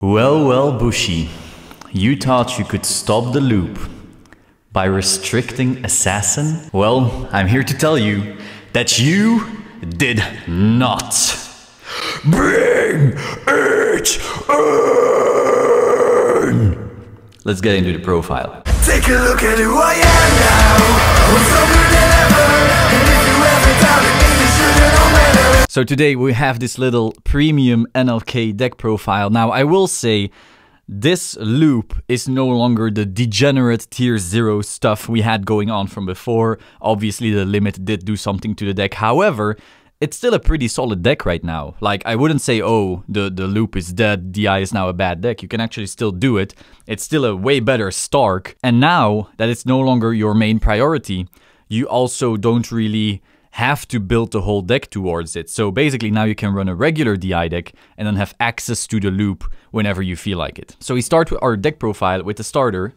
Well, well, Bushi, you thought you could stop the loop by restricting Assassin? Well, I'm here to tell you that you did not. Bring it in! Let's get into the profile. Take a look at who I am now. I'm stronger than ever, and if you ever doubted me, you should've known better. So today we have this little premium NLK deck profile. Now I will say, this loop is no longer the degenerate tier 0 stuff we had going on from before. Obviously the limit did do something to the deck. However, it's still a pretty solid deck right now. Like, I wouldn't say, oh, the loop is dead, DI is now a bad deck. You can actually still do it. It's still a way better Stark. And now that it's no longer your main priority, you also don't really have to build the whole deck towards it. So basically now you can run a regular DI deck and then have access to the loop whenever you feel like it. So we start with our deck profile with the starter,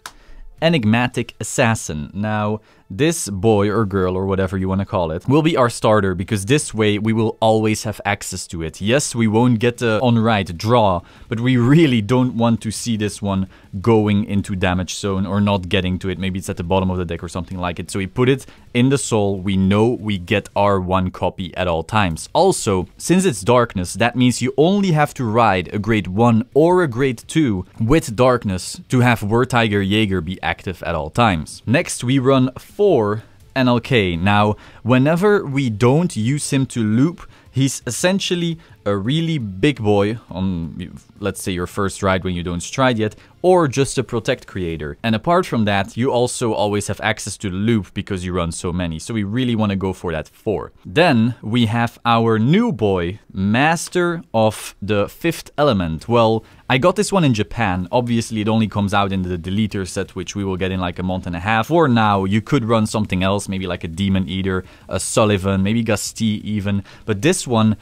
Enigmatic Assassin. Now, this boy or girl or whatever you want to call it will be our starter because this way we will always have access to it. Yes, we won't get the on-right draw, but we really don't want to see this one going into damage zone or not getting to it. Maybe it's at the bottom of the deck or something like it. So we put it in the soul. We know we get our one copy at all times. Also, since it's darkness, that means you only have to ride a grade 1 or a grade 2 with darkness to have Tiger Jaeger be active at all times. Next, we run 4 NLK. Now, whenever we don't use him to loop, he's essentially a really big boy on, let's say, your first ride when you don't stride yet, or just a protect creator. And apart from that, you also always have access to the loop because you run so many. So we really want to go for that 4. Then we have our new boy, Master of the 5th Element. Well, I got this one in Japan. Obviously, it only comes out in the deleter set, which we will get in like a month and a half. For now, you could run something else, maybe like a Demon Eater, a Solemn, maybe Gasti even. But this one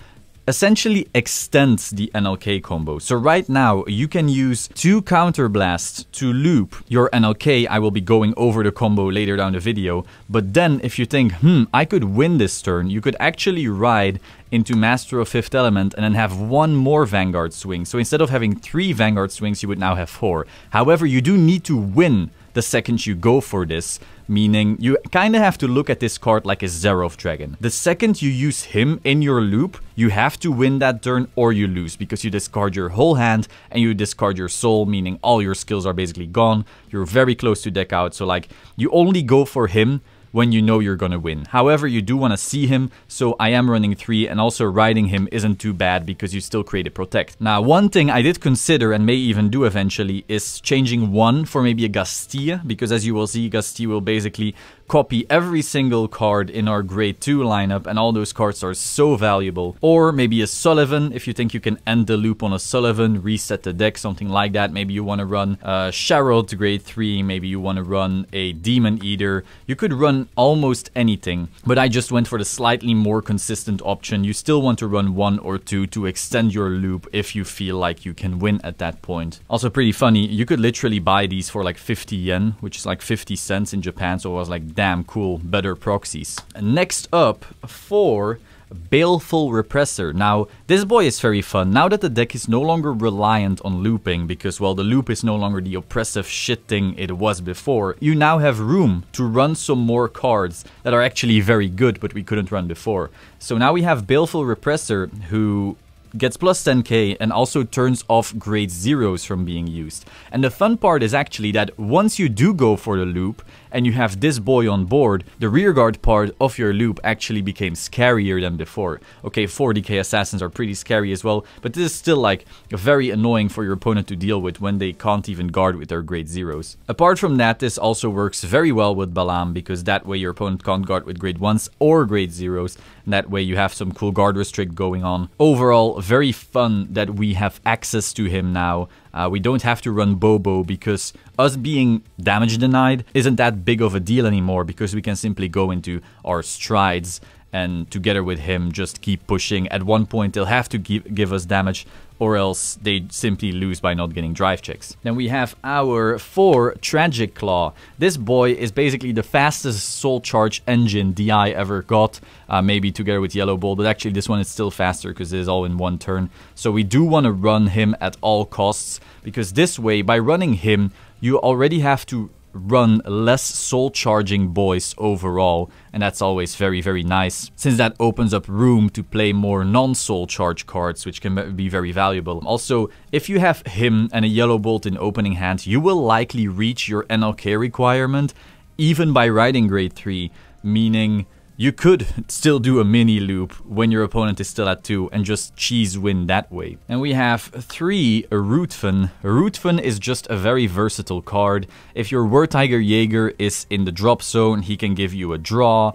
essentially extends the NLK combo. So right now you can use 2 counterblasts to loop your NLK. I will be going over the combo later down the video. But then if you think, I could win this turn, you could actually ride into Master of 5th Element and then have 1 more Vanguard swing. So instead of having 3 Vanguard swings, you would now have 4. However, you do need to win the second you go for this, meaning you kind of have to look at this card like a Zerov Dragon. The second you use him in your loop, you have to win that turn or you lose, because you discard your whole hand and you discard your soul, meaning all your skills are basically gone. You're very close to deck out, so like you only go for him when you know you're gonna win. However, you do want to see him, so I am running 3, and also riding him isn't too bad because you still create a protect. Now, one thing I did consider and may even do eventually is changing 1 for maybe a Gastille, because as you will see, Gastille will basically copy every single card in our grade 2 lineup, and all those cards are so valuable. Or maybe a Sullivan, if you think you can end the loop on a Sullivan, reset the deck, something like that. Maybe you want to run Sharod grade 3, maybe you want to run a Demon Eater. You could run almost anything, but I just went for the slightly more consistent option. You still want to run 1 or 2 to extend your loop if you feel like you can win at that point. Also pretty funny, you could literally buy these for like 50 yen, which is like 50 cents in Japan, so it was like, damn cool, better proxies. Next up, for Baleful Repressor. Now, this boy is very fun. Now that the deck is no longer reliant on looping, because, well, the loop is no longer the oppressive shit thing it was before, you now have room to run some more cards that are actually very good, but we couldn't run before. So now we have Baleful Repressor, who gets plus 10k and also turns off grade 0s from being used. And the fun part is actually that once you do go for the loop and you have this boy on board, the rearguard part of your loop actually became scarier than before. Okay, 40k assassins are pretty scary as well, but this is still like very annoying for your opponent to deal with when they can't even guard with their grade 0s. Apart from that, this also works very well with Balam, because that way your opponent can't guard with grade 1s or grade 0s, and that way you have some cool guard restrict going on. Overall, very fun that we have access to him now. We don't have to run Bobo, because us being damage denied isn't that big of a deal anymore, because we can simply go into our strides and together with him just keep pushing. At one point they'll have to give us damage, or else they simply lose by not getting drive checks. Then we have our 4 Tragic Claw. This boy is basically the fastest soul charge engine DI ever got, maybe together with Yellow Bolt, but actually this one is still faster because it is all in one turn. So we do want to run him at all costs, because this way, by running him, you already have to run less soul charging boys overall, and that's always very, very nice, since that opens up room to play more non-soul charge cards, which can be very valuable. Also, if you have him and a Yellow Bolt in opening hand, you will likely reach your NLK requirement even by riding grade 3, meaning you could still do a mini loop when your opponent is still at 2 and just cheese win that way. And we have 3 Rootfen. Rootfen is just a very versatile card. If your Tiger Jaeger is in the drop zone, he can give you a draw.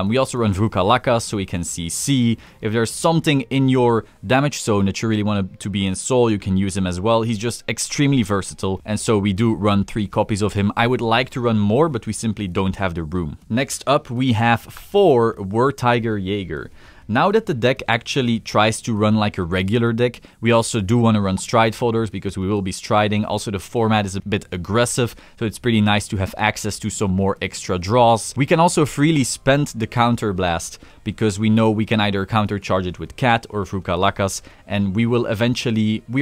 We also run Vrukalakas, so he can CC. If there's something in your damage zone that you really want to be in soul, you can use him as well. He's just extremely versatile, and so we do run 3 copies of him. I would like to run more, but we simply don't have the room. Next up, we have 4 Tiger Jaeger. Now that the deck actually tries to run like a regular deck, we also do want to run stride folders because we will be striding. Also, the format is a bit aggressive, so it's pretty nice to have access to some more extra draws. We can also freely spend the counter blast because we know we can either counter charge it with Cat or Vrukalakas, and we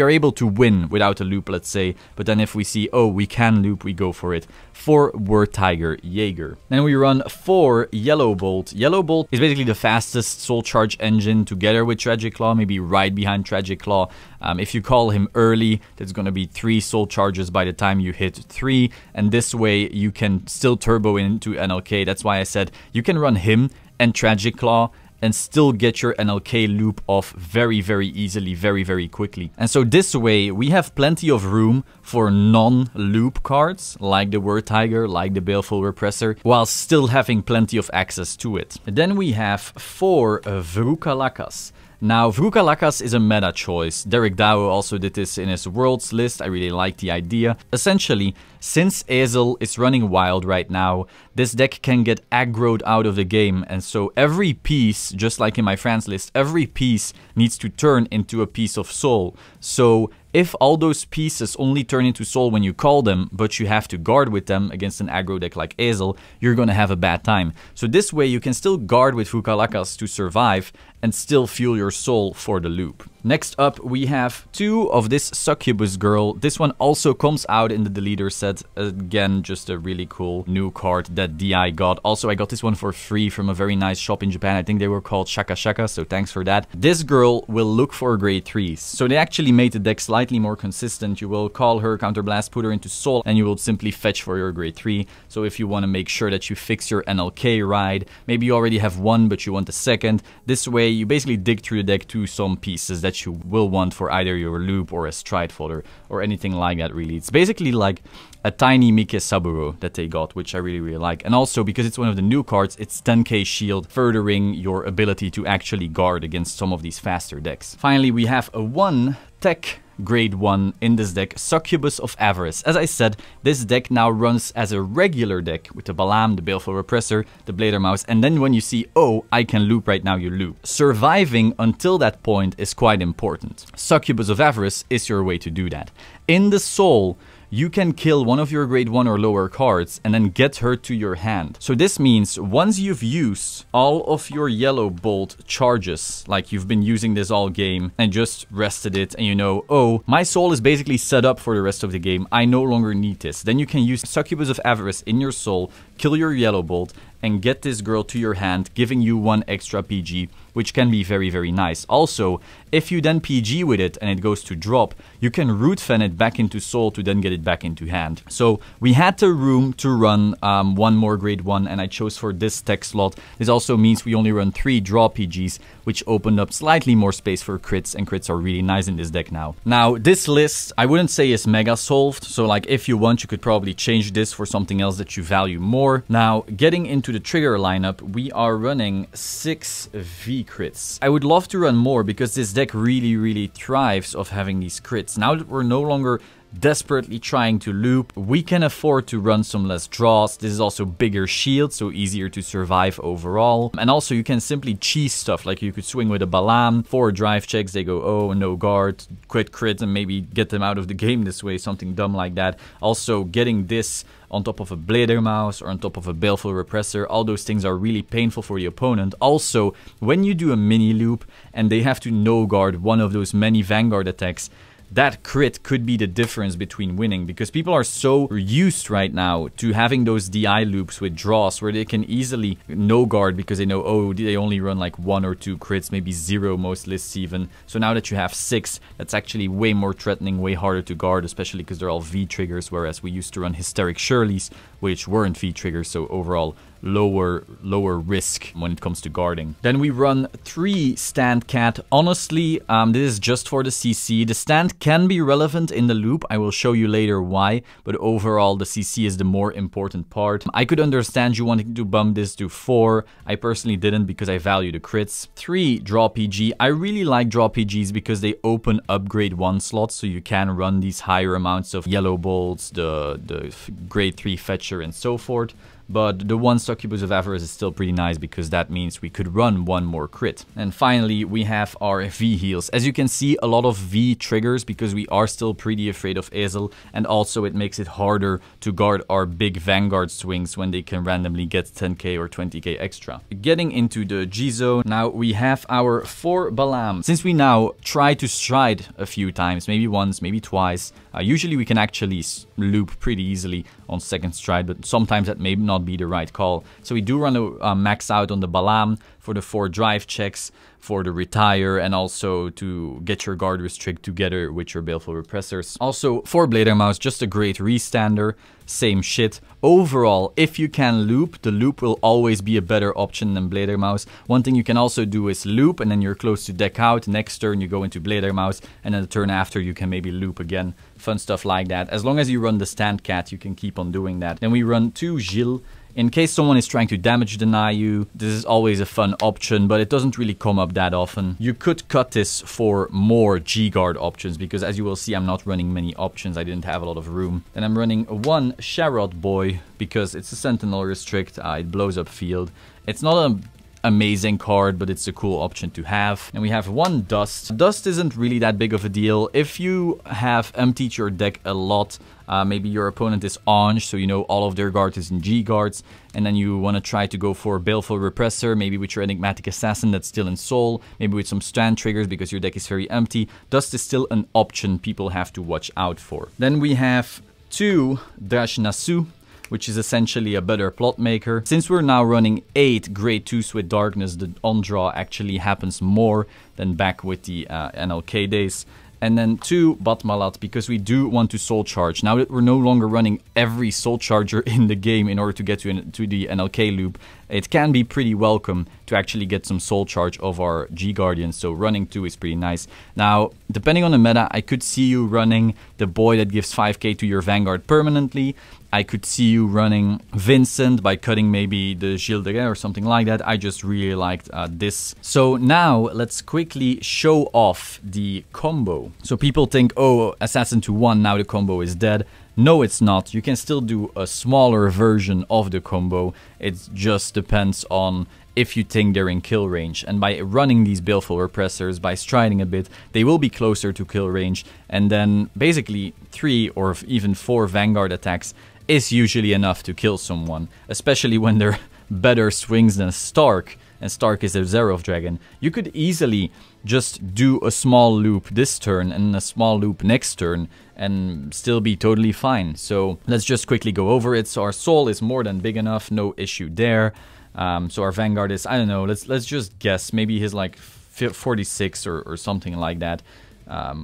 are able to win without a loop, let's say. But then if we see, oh, we can loop, we go for it. 4 Tiger Jaeger. Then we run 4 Yellow Bolt. Yellow Bolt is basically the fastest soul charge engine together with Tragic Claw, maybe right behind Tragic Claw. If you call him early, there's going to be 3 soul charges by the time you hit 3, and this way you can still turbo into NLK. That's why I said you can run him and Tragic Claw and still get your NLK loop off very, very easily, very, very quickly. And so this way, we have plenty of room for non-loop cards, like the Tiger, like the Baleful Repressor, while still having plenty of access to it. Then we have 4 Vrukalakas. Now, Vrukalakas is a meta choice. Derek Dow also did this in his Worlds list. I really like the idea. Essentially, since Ezel is running wild right now, this deck can get aggroed out of the game, and so every piece, just like in my France list, every piece needs to turn into a piece of soul. So if all those pieces only turn into soul when you call them, but you have to guard with them against an aggro deck like Ezel, you're gonna have a bad time. So this way you can still guard with Vrukalakas to survive and still fuel your soul for the loop. Next up, we have 2 of this Succubus Girl. This one also comes out in the deleter set. Again, just a really cool new card that DI got. Also, I got this one for free from a very nice shop in Japan. I think they were called Shaka Shaka, so thanks for that. This girl will look for grade 3s. So they actually made the deck slightly more consistent. You will call her, counterblast, put her into soul, and you will simply fetch for your grade 3. So if you want to make sure that you fix your NLK ride, maybe you already have 1, but you want a 2nd. This way, you basically dig through the deck to some pieces that you will want for either your loop or a stride folder or anything like that, really. It's basically like a tiny Mike Saburo that they got, which I really, really like. And also, because it's one of the new cards, it's 10k shield, furthering your ability to actually guard against some of these faster decks. Finally, we have a 1 tech grade 1 in this deck, Succubus of Avarice. As I said, this deck now runs as a regular deck with the Balam, the Baleful Repressor, the Bladermouse, and then when you see, oh, I can loop right now, you loop. Surviving until that point is quite important. Succubus of Avarice is your way to do that. In the soul, you can kill one of your grade 1 or lower cards and then get her to your hand. So this means once you've used all of your Yellow Bolt charges, like you've been using this all game and just rested it and you know, oh, my soul is basically set up for the rest of the game, I no longer need this. Then you can use Succubus of Avarice in your soul, kill your Yellow Bolt, and get this girl to your hand, giving you 1 extra PG, which can be very, very nice. Also, if you then PG with it and it goes to drop, you can root fen it back into soul to then get it back into hand. So we had the room to run 1 more grade 1, and I chose for this tech slot. This also means we only run 3 draw PGs, which opened up slightly more space for crits, and crits are really nice in this deck now. Now, this list, I wouldn't say is mega solved, so like if you want, you could probably change this for something else that you value more. Now, getting into the trigger lineup, we are running 6 V crits. I would love to run more because this deck really, really thrives of having these crits. Now that we're no longer desperately trying to loop, we can afford to run some less draws. This is also bigger shield, so easier to survive overall. And also you can simply cheese stuff, like you could swing with a Balam, 4 drive checks, they go, oh, no guard, crit, and maybe get them out of the game this way, something dumb like that. Also, getting this on top of a Bledermaus or on top of a Baleful Repressor, all those things are really painful for the opponent. Also, when you do a mini loop and they have to no guard one of those many Vanguard attacks, that crit could be the difference between winning, because people are so used right now to having those DI loops with draws where they can easily no guard because they know, oh, they only run like 1 or 2 crits, maybe 0 most lists even. So now that you have 6, that's actually way more threatening, way harder to guard, especially because they're all V triggers, whereas we used to run Hysteric Shirleys, which weren't V triggers, so overall lower risk when it comes to guarding. Then we run 3 Stand Cat. Honestly, this is just for the CC. The stand can be relevant in the loop. I will show you later why, but overall the CC is the more important part. I could understand you wanting to bump this to 4. I personally didn't because I value the crits. 3 Draw PG. I really like Draw PGs because they open upgrade 1 slots, so you can run these higher amounts of yellow bolts, the grade 3 fetcher and so forth. But the one Succubus of Avarice is still pretty nice because that means we could run 1 more crit. And finally, we have our V heals. As you can see, a lot of V triggers because we are still pretty afraid of Ezel, and also it makes it harder to guard our big Vanguard swings when they can randomly get 10k or 20k extra. Getting into the G zone, now we have our 4 Balam. Since we now try to stride a few times, maybe once, maybe twice, usually we can actually loop pretty easily on second stride, but sometimes that may not be the right call. So we do run a max out on the Balam for the 4 drive checks, for the retire, and also to get your guard restrict together with your Baleful Repressors. Also, for Bledermaus, just a great restander, same shit. Overall, if you can loop, the loop will always be a better option than Bledermaus. One thing you can also do is loop, and then you're close to deck out. Next turn you go into Bledermaus, and then the turn after you can maybe loop again. Fun stuff like that. As long as you run the Stand Cat, you can keep on doing that. Then we run 2 Gilles. In case someone is trying to damage deny you, this is always a fun option, but it doesn't really come up that often. You could cut this for more G-Guard options, because as you will see, I'm not running many options. I didn't have a lot of room. Then I'm running 1 Sharod Boy, because it's a Sentinel restrict. It blows up field. It's not an amazing card, but it's a cool option to have. And we have 1 Dust. Dust isn't really that big of a deal. If you have emptied your deck a lot, maybe your opponent is Ange, so you know all of their guards is in G guards, and then you want to try to go for Baleful Repressor, maybe with your Enigmatic Assassin that's still in Soul, maybe with some stand triggers because your deck is very empty. Dust is still an option people have to watch out for. Then we have 2 Drashnasu, which is essentially a better plot maker. Since we're now running 8 grade 2s with Darkness, the on-draw actually happens more than back with the NLK days. And then 2 Batmalat, because we do want to soul charge. Now that we're no longer running every soul charger in the game in order to get to the NLK loop, it can be pretty welcome to actually get some soul charge of our G Guardians. So running 2 is pretty nice. Now, depending on the meta, I could see you running the boy that gives 5k to your Vanguard permanently. I could see you running Vincent by cutting maybe the Gilles de Rais or something like that. I just really liked this. So now let's quickly show off the combo. So people think, oh, Assassin to 1, now the combo is dead. No, it's not. You can still do a smaller version of the combo. It just depends on if you think they're in kill range. And by running these Baleful Repressors, by striding a bit, they will be closer to kill range. And then basically 3 or even 4 Vanguard attacks is usually enough to kill someone, especially when they're better swings than Stark, and Stark is a Zerov Dragon. You could easily just do a small loop this turn and a small loop next turn and still be totally fine. So let's just quickly go over it. So our soul is more than big enough, no issue there. So our Vanguard is, I don't know, let's just guess, maybe he's like 46 or something like that.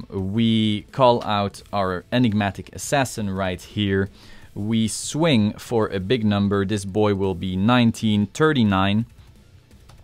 We call out our Enigmatic Assassin right here. We swing for a big number. This boy will be 1939.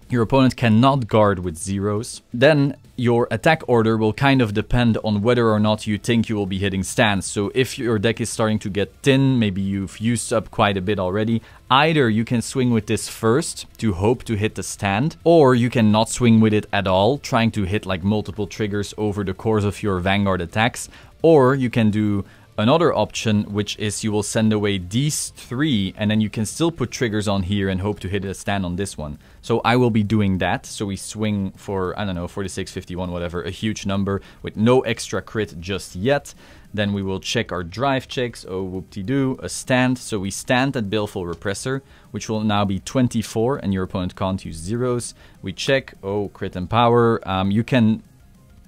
Your opponent cannot guard with zeros. Then your attack order will kind of depend on whether or not you think you will be hitting stands. So if your deck is starting to get thin, maybe you've used up quite a bit already, either you can swing with this first to hope to hit the stand, or you can not swing with it at all, trying to hit like multiple triggers over the course of your Vanguard attacks, or you can do another option, which is you will send away these 3, and then you can still put triggers on here and hope to hit a stand on this one. So I will be doing that. So we swing for, I don't know, 46, 51, whatever, a huge number with no extra crit just yet. Then we will check our drive checks. Oh, whoop-de-doo, a stand. So we stand at Baleful Repressor, which will now be 24, and your opponent can't use zeros. We check, oh, crit and power. You can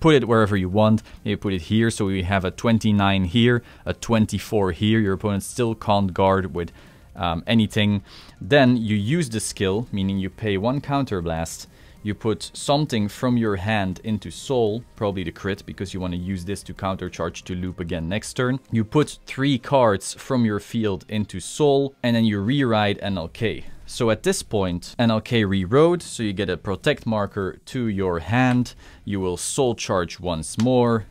put it wherever you want. Maybe put it here, so we have a 29 here, a 24 here. Your opponent still can't guard with anything. Then you use the skill, meaning you pay 1 counterblast. You put something from your hand into soul, probably the crit, because you want to use this to countercharge to loop again next turn. You put 3 cards from your field into soul, and then you rewrite NLK. So at this point, NLK rewrote, so you get a protect marker to your hand. You will soul charge once more.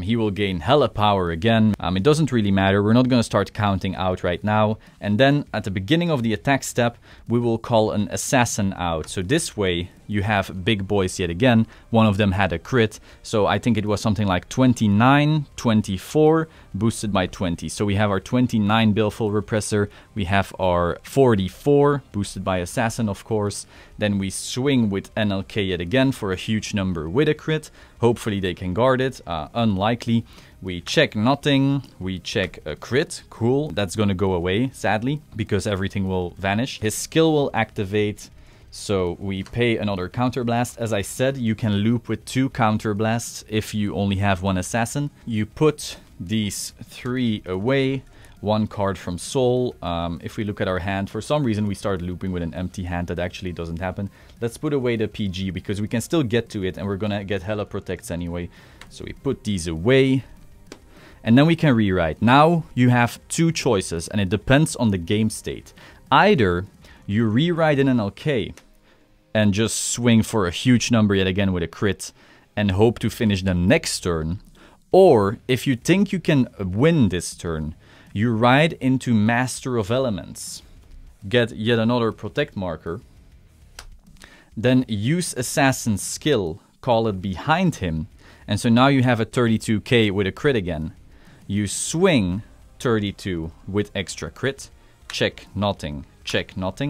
He will gain hella power again. It doesn't really matter. We're not going to start counting out right now. And then at the beginning of the attack step, we will call an assassin out. So this way you have big boys yet again. One of them had a crit. So I think it was something like 29, 24, boosted by 20. So we have our 29 Baleful Repressor. We have our 44, boosted by assassin, of course. Then we swing with NLK yet again for a huge number with a crit. Hopefully they can guard it. Unlikely. We check nothing. We check a crit. Cool. That's going to go away, sadly, because everything will vanish. His skill will activate. So we pay another counterblast. As I said, you can loop with 2 counterblasts if you only have 1 assassin. You put these 3 away. 1 card from soul. If we look at our hand, for some reason we started looping with an empty hand. That actually doesn't happen. Let's put away the PG because we can still get to it and we're gonna get hella protects anyway. So we put these away. And then we can rewrite. Now you have 2 choices and it depends on the game state. Either you rewrite in an NLK and just swing for a huge number yet again with a crit and hope to finish them next turn. Or if you think you can win this turn, you ride into Master of Elements. Get yet another protect marker. Then use Assassin's skill, call it behind him. And so now you have a 32k with a crit again. You swing 32 with extra crit. Check nothing,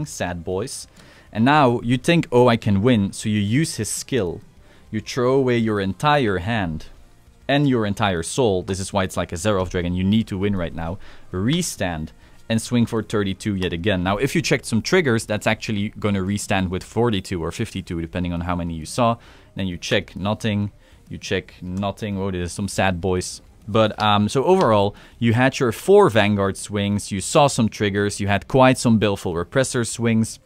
sad boys. And now you think, oh, I can win, so you use his skill. You throw away your entire hand and your entire soul. This is why it's like a Zerov Dragon. You need to win right now. Restand and swing for 32 yet again. Now, if you checked some triggers, that's actually going to restand with 42 or 52, depending on how many you saw. Then you check nothing. You check nothing. Oh, there's some sad boys. But so overall, you had your 4 Vanguard swings. You saw some triggers. You had quite some Baleful Repressor swings.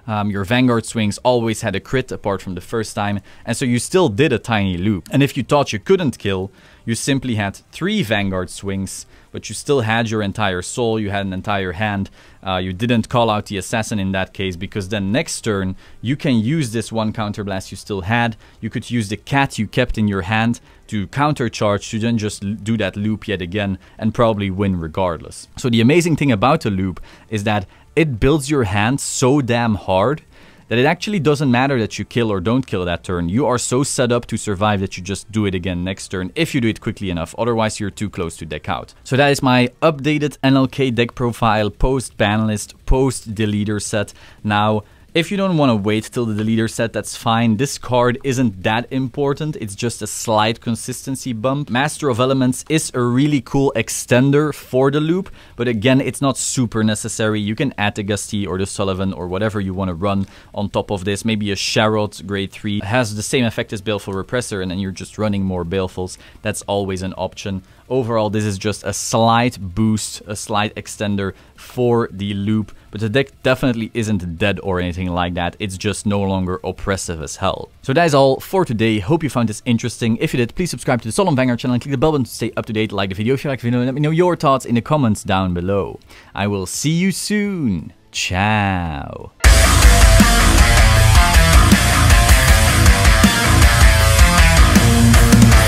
Your Vanguard swings always had a crit apart from the first time, and so you still did a tiny loop. And if you thought you couldn't kill, you simply had 3 Vanguard swings, but you still had your entire soul, you had an entire hand. You didn't call out the assassin in that case, because then next turn you can use this 1 counterblast you still had. You could use the cat you kept in your hand to countercharge, to then just do that loop yet again and probably win regardless. So the amazing thing about a loop is that it builds your hand so damn hard that it actually doesn't matter that you kill or don't kill that turn. You are so set up to survive that you just do it again next turn if you do it quickly enough. Otherwise, you're too close to deck out. So that is my updated NLK deck profile post ban list, post deleter set. Now, if you don't want to wait till the deleter set, that's fine. This card isn't that important. It's just a slight consistency bump. Master of Elements is a really cool extender for the loop, but again, it's not super necessary. You can add the Gusty or the Sullivan or whatever you want to run on top of this. Maybe a Sharot grade 3 has the same effect as Baleful Repressor, and then you're just running more Balefuls. That's always an option. Overall, this is just a slight boost, a slight extender for the loop, but the deck definitely isn't dead or anything like that. It's just no longer oppressive as hell. So that is all for today. Hope you found this interesting. If you did, please subscribe to the Solemn Vanguard channel and click the bell button to stay up to date. Like the video if you like the video, and let me know your thoughts in the comments down below. I will see you soon. Ciao.